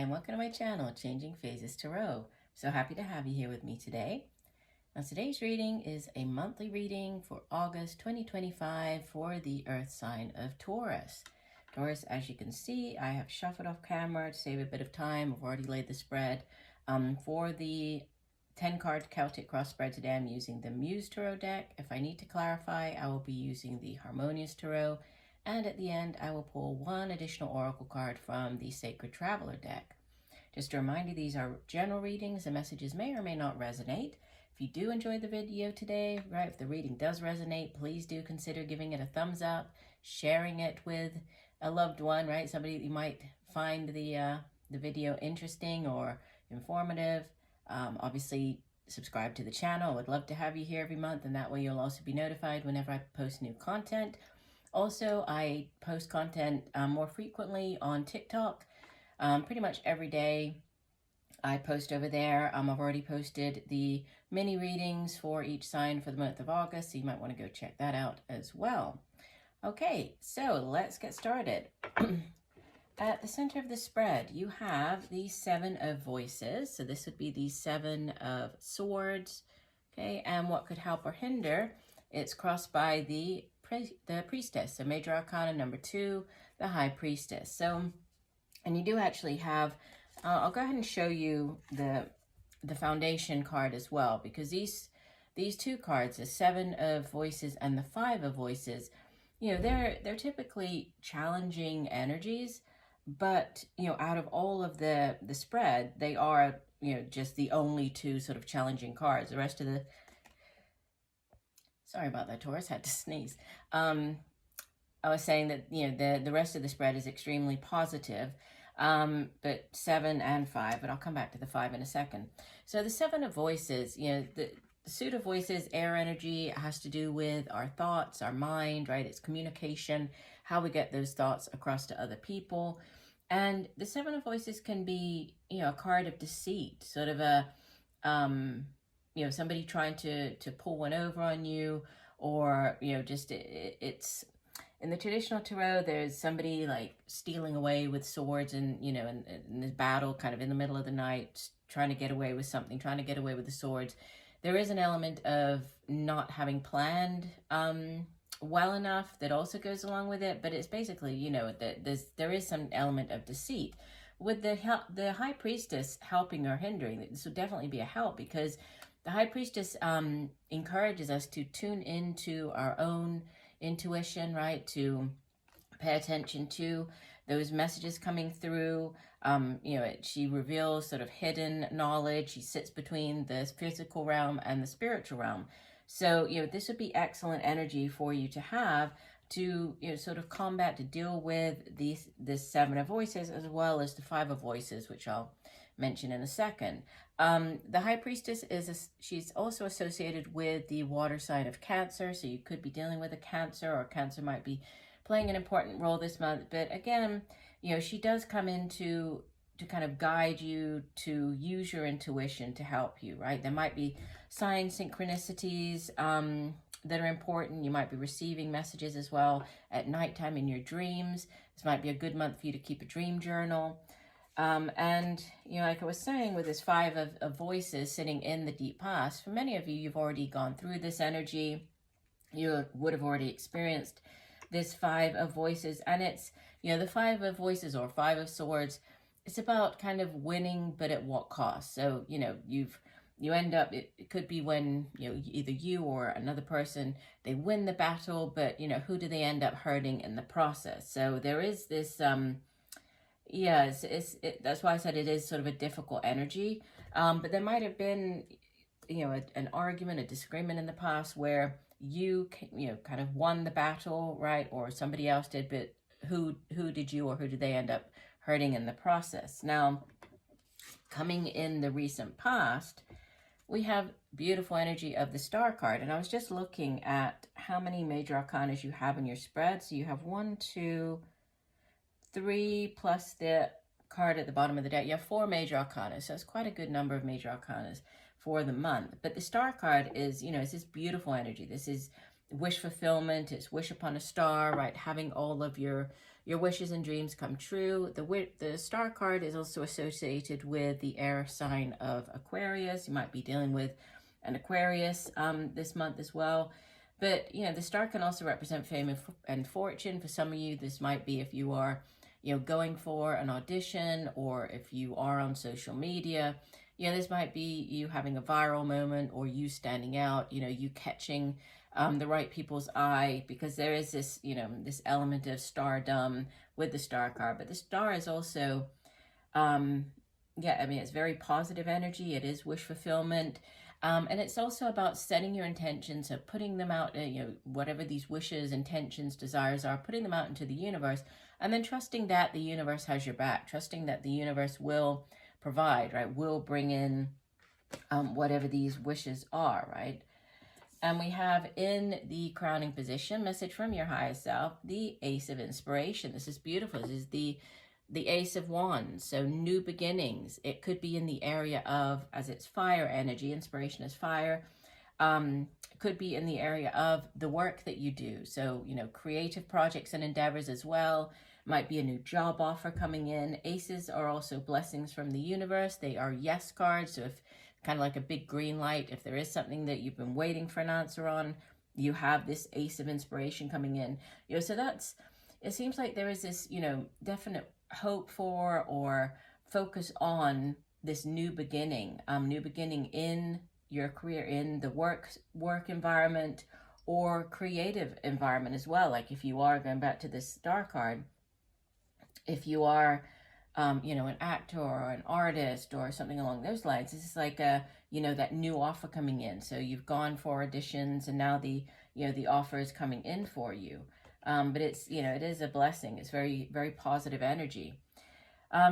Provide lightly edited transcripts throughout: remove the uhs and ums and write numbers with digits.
Hi, and welcome to my channel, Changing Phases Tarot. So happy to have you here with me today. Now, today's reading is a monthly reading for August 2025 for the Earth sign of Taurus. Taurus, as you can see, I have shuffled off camera to save a bit of time. I've already laid the spread. For the 10-card Celtic cross spread today, I'm using the Muse Tarot deck. If I need to clarify, I will be using the Harmonious Tarot. And at the end, I will pull one additional oracle card from the Sacred Traveler deck. Just a reminder, these are general readings. The messages may or may not resonate. If you do enjoy the video today, right, if the reading does resonate, please do consider giving it a thumbs up, sharing it with a loved one, right? Somebody that you might find the video interesting or informative. Obviously, subscribe to the channel. I would love to have you here every month, and that way you'll also be notified whenever I post new content. Also, I post content more frequently on TikTok. Pretty much every day I post over there. I've already posted the mini readings for each sign for the month of August, so you might want to go check that out as well. Okay, so let's get started. At the center of the spread, you have the Seven of Voices. So this would be the Seven of Swords. Okay, and what could help or hinder? It's crossed by the Priestess, so Major Arcana number 2, the High Priestess. So, and you do actually have, I'll go ahead and show you the foundation card as well, because these two cards, the Seven of Voices and the Five of Voices, you know, they're typically challenging energies, but, you know, out of all of the spread, they are, you know, just the only two sort of challenging cards. The rest of the, sorry about that, Taurus, had to sneeze. I was saying that, you know, the rest of the spread is extremely positive, but 7 and 5, but I'll come back to the 5 in a second. So the Seven of Voices, you know, the suit of voices, air energy, has to do with our thoughts, our mind, right? It's communication, how we get those thoughts across to other people. And the Seven of Voices can be, you know, a card of deceit, sort of a, you know, somebody trying to pull one over on you, or, you know, just it's in the traditional tarot, there's somebody like stealing away with swords and, you know, in this battle kind of in the middle of the night, trying to get away with something, trying to get away with the swords. There is an element of not having planned well enough that also goes along with it, but it's basically, you know, there is some element of deceit. With the High Priestess helping or hindering, this would definitely be a help, because the High Priestess encourages us to tune into our own intuition, right? To pay attention to those messages coming through. You know, she reveals sort of hidden knowledge. She sits between the physical realm and the spiritual realm. So, you know, this would be excellent energy for you to have to, you know, sort of combat, to deal with this Seven of Voices, as well as the Five of Voices, which I'll mention in a second. The High Priestess she's also associated with the water sign of Cancer, so you could be dealing with a Cancer, or Cancer might be playing an important role this month. But again, you know, she does come in to kind of guide you, to use your intuition to help you, right? There might be sign synchronicities that are important. You might be receiving messages as well at nighttime in your dreams. This might be a good month for you to keep a dream journal. And, you know, like I was saying, with this Five of Voices sitting in the deep past, for many of you, you've already gone through this energy. You would have already experienced this Five of Voices. And it's, you know, the Five of Voices or Five of Swords, it's about kind of winning, but at what cost? So, you know, you end up, it could be when, you know, either you or another person, they win the battle, but, you know, who do they end up hurting in the process? So there is this, yeah, that's why I said it is sort of a difficult energy. But there might have been, you know, an argument, a disagreement in the past where you know, kind of won the battle, right? Or somebody else did, but who did you, or who did they end up hurting in the process? Now, coming in the recent past, we have beautiful energy of the Star card. And I was just looking at how many major arcanas you have in your spread. So you have 1, 2, 3 plus the card at the bottom of the deck. You have 4 major arcanas, so it's quite a good number of major arcanas for the month. But the Star card is, you know, it's this beautiful energy. This is wish fulfillment. It's wish upon a star, right? Having all of your your wishes and dreams come true. The star card is also associated with the air sign of Aquarius. You might be dealing with an Aquarius this month as well. But, you know, the star can also represent fame and fortune. For some of you, this might be if you are, you know, going for an audition, or if you are on social media. You know, this might be you having a viral moment, or you standing out, you know, you catching the right people's eye, because there is this, you know, this element of stardom with the star card. But the star is also, yeah, I mean, it's very positive energy. It is wish fulfillment. And it's also about setting your intentions, of putting them out, you know, whatever these wishes, intentions, desires are, putting them out into the universe, and then trusting that the universe has your back, trusting that the universe will provide, right, will bring in whatever these wishes are, right? And we have in the crowning position, message from your highest self, the Ace of Inspiration. This is beautiful. This is the Ace of Wands, so new beginnings. It could be in the area of, as it's fire energy, inspiration is fire, could be in the area of the work that you do. So, you know, creative projects and endeavors as well. Might be a new job offer coming in. Aces are also blessings from the universe. They are yes cards. So if kind of like a big green light, if there is something that you've been waiting for an answer on, you have this Ace of Inspiration coming in. You know, so that's, it seems like there is this, you know, definite hope for or focus on this new beginning in your career, in the work environment or creative environment as well. Like if you are going back to this star card, if you are you know, an actor or an artist or something along those lines, this is like a, you know, that new offer coming in. So you've gone for auditions and now the, you know, the offer is coming in for you. But it's, you know, it is a blessing. It's very, very positive energy.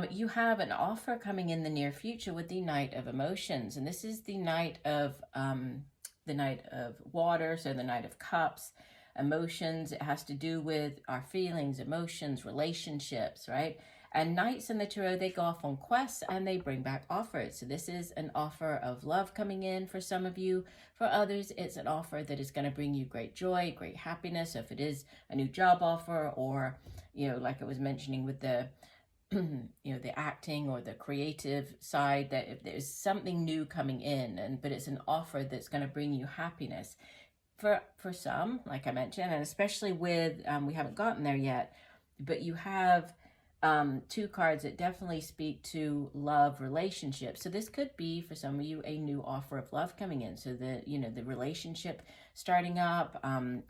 You have an offer coming in the near future with the Knight of Emotions. And this is the Knight of Water, so the Knight of Cups, emotions. It has to do with our feelings, emotions, relationships, right? And knights in the tarot, they go off on quests and they bring back offers. So this is an offer of love coming in for some of you. For others, it's an offer that is going to bring you great joy, great happiness. So if it is a new job offer, or, you know, like I was mentioning with the, you know, the acting or the creative side, that if there's something new coming in, but it's an offer that's going to bring you happiness. For some, like I mentioned, and especially with, we haven't gotten there yet, but you have two cards that definitely speak to love, relationships. So this could be for some of you a new offer of love coming in. So the, you know, the relationship starting up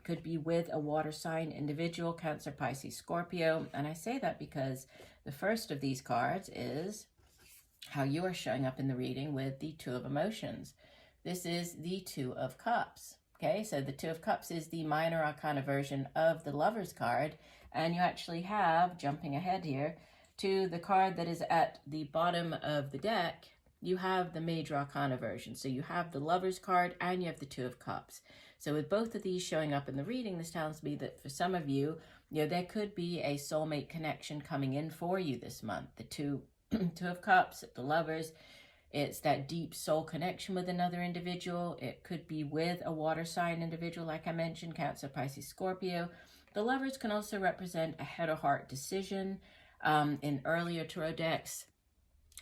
could be with a water sign individual, Cancer, Pisces, Scorpio. And I say that because the first of these cards is how you are showing up in the reading with the Two of Emotions. This is the Two of Cups. Okay, so the Two of Cups is the minor arcana version of the Lover's card. And you actually have, jumping ahead here, to the card that is at the bottom of the deck, you have the major arcana version. So you have the Lover's card and you have the Two of Cups. So with both of these showing up in the reading, this tells me that for some of you, you know, there could be a soulmate connection coming in for you this month. The Two of Cups, the Lovers, it's that deep soul connection with another individual. It could be with a water sign individual, like I mentioned, Cancer, Pisces, Scorpio. The Lovers can also represent a head or heart decision. In earlier tarot decks,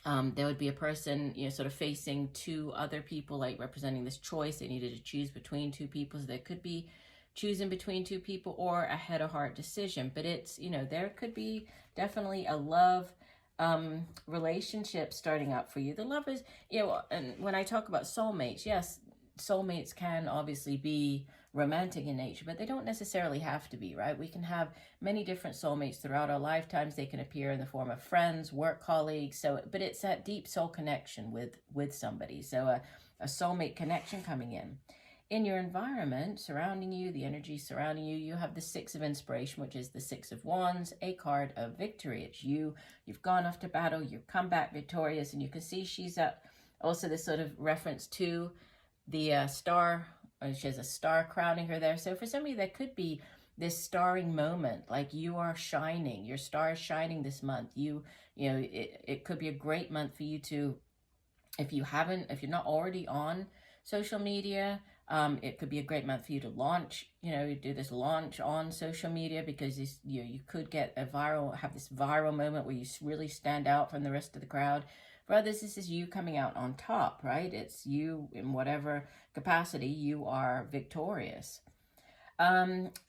there would be a person, you know, sort of facing two other people, like representing this choice. They needed to choose between two people. So there could be choosing between two people or a head or heart decision. But it's, you know, there could be definitely a love relationship starting up for you. The Lovers, you know, and when I talk about soulmates, yes, soulmates can obviously be romantic in nature, but they don't necessarily have to be, right? We can have many different soulmates throughout our lifetimes. They can appear in the form of friends, work colleagues. So, but it's that deep soul connection with somebody. So a soulmate connection coming in. In your environment surrounding you, the energy surrounding you, you have the Six of Inspiration, which is the Six of Wands, a card of victory. It's you. You've gone off to battle. You've come back victorious. And you can see she's at also this sort of reference to the star. She has a star crowning her there. So for some of you, that could be this starring moment, like you are shining. Your star is shining this month. You know, it could be a great month for you to, if you're not already on social media, It could be a great month for you to launch, do this launch on social media, because you could get have this viral moment where you really stand out from the rest of the crowd. For others, this is you coming out on top, right? It's you in whatever capacity you are victorious.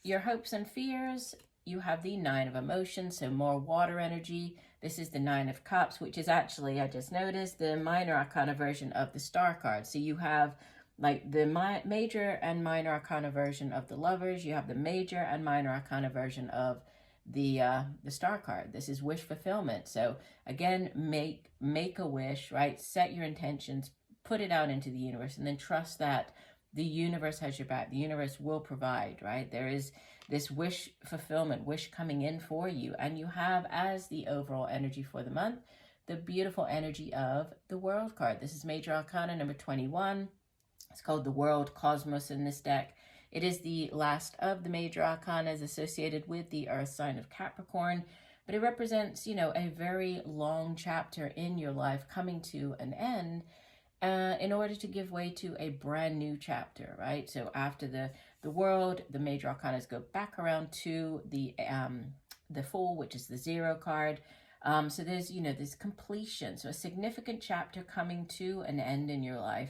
Your hopes and fears, you have the 9 of Emotions, so more water energy. This is the 9 of Cups, which is actually, I just noticed, the minor arcana version of the Star card. So you have like the major and minor arcana version of the Lovers. You have the major and minor arcana version of the Star card. This is wish fulfillment. So again, make a wish, right? Set your intentions, put it out into the universe, and then trust that the universe has your back. The universe will provide, right? There is this wish fulfillment, wish coming in for you. And you have, as the overall energy for the month, the beautiful energy of the World card. This is major arcana number 21. It's called the World Cosmos in this deck. It is the last of the major arcanas associated with the Earth sign of Capricorn, but it represents, a very long chapter in your life coming to an end in order to give way to a brand new chapter, right? So after the World, the major arcanas go back around to the Fool, which is the 0 card. So there's, this completion. So a significant chapter coming to an end in your life,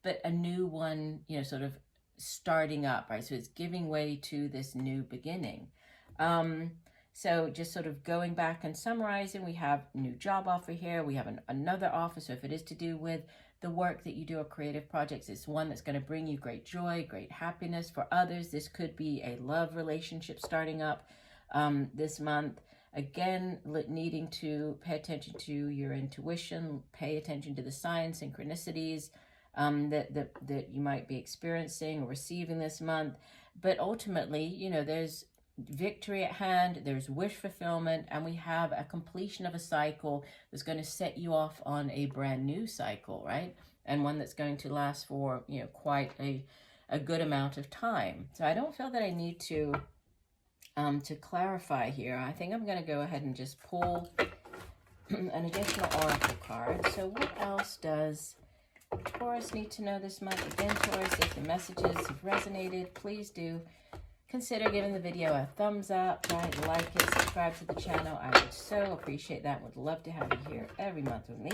but a new one, sort of starting up, right? So it's giving way to this new beginning. So just sort of going back and summarizing, we have new job offer here. We have another offer. So if it is to do with the work that you do or creative projects, it's one that's going to bring you great joy, great happiness. For others, this could be a love relationship starting up this month. Again, needing to pay attention to your intuition, pay attention to the signs, synchronicities that you might be experiencing or receiving this month. But ultimately, there's victory at hand, there's wish fulfillment, and we have a completion of a cycle that's going to set you off on a brand new cycle, right? And one that's going to last for, quite a good amount of time. So I don't feel that I need to clarify here. I think I'm going to go ahead and just pull an additional oracle card. So what else does Taurus need to know this month? Again, Taurus, if the messages have resonated, please do consider giving the video a thumbs up, right? Like it, subscribe to the channel. I would so appreciate that. Would love to have you here every month with me.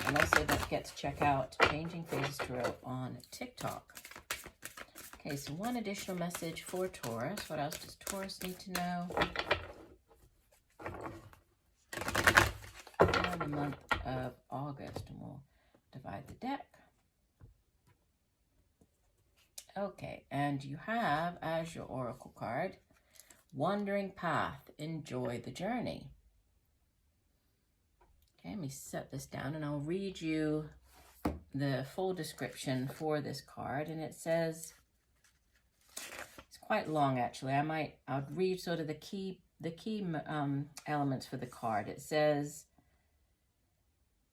And also don't forget to check out Changing Phases Tarot on TikTok. Okay, so one additional message for Taurus. What else does Taurus need to know? For the month of August, and we'll divide the deck. Okay, and you have, as your oracle card, Wandering Path, enjoy the journey. Okay, let me set this down and I'll read you the full description for this card. And it says, it's quite long actually. I'll read sort of the key elements for the card. It says,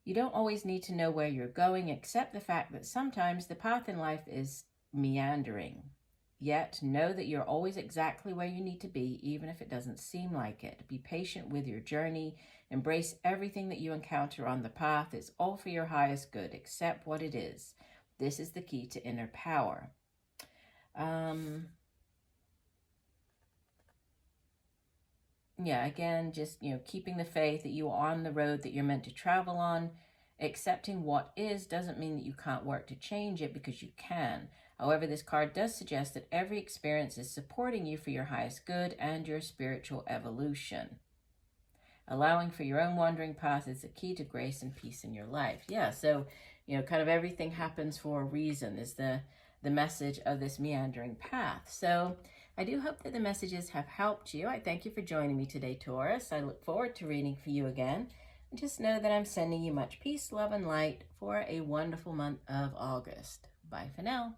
you don't always need to know where you're going, accept the fact that sometimes the path in life is meandering. Yet know that you're always exactly where you need to be, even if it doesn't seem like it. Be patient with your journey. Embrace everything that you encounter on the path. It's all for your highest good. Accept what it is. This is the key to inner power. Yeah, again, just, keeping the faith that you are on the road that you're meant to travel on. Accepting what is doesn't mean that you can't work to change it, because you can. However, this card does suggest that every experience is supporting you for your highest good and your spiritual evolution. Allowing for your own wandering path is the key to grace and peace in your life. Yeah, so, kind of everything happens for a reason is the message of this meandering path. So I do hope that the messages have helped you. I thank you for joining me today, Taurus. I look forward to reading for you again. And just know that I'm sending you much peace, love, and light for a wonderful month of August. Bye for now.